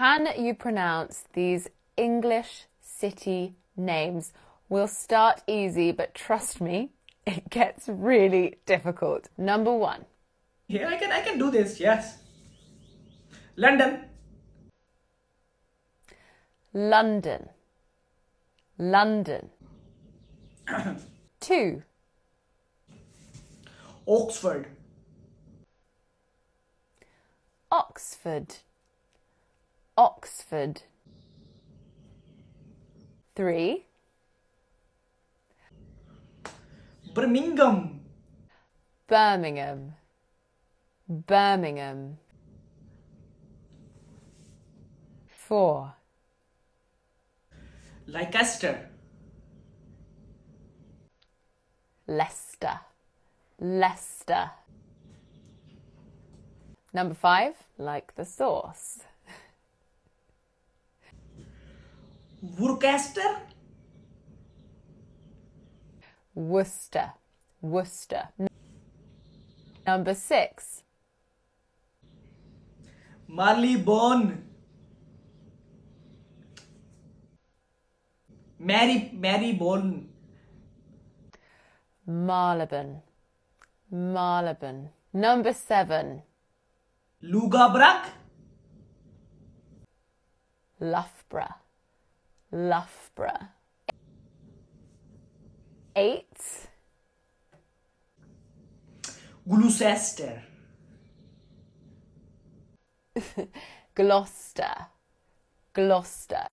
Can you pronounce these English city names? We'll start easy, but trust me, it gets really difficult. Number 1. Yeah, I can do this. Yes. London. London. London. 2. Oxford. Oxford. Oxford. 3. Birmingham. Birmingham. Birmingham. 4. Leicester. Leicester. Leicester. Number 5, like the sauce. Worcester. Worcester. Worcester. Number 6. Marylebone. Marylebone. Marylebone. Marylebone. Number 7. Loughborough. Loughborough. Loughborough. 8. Gloucester. Gloucester. Gloucester.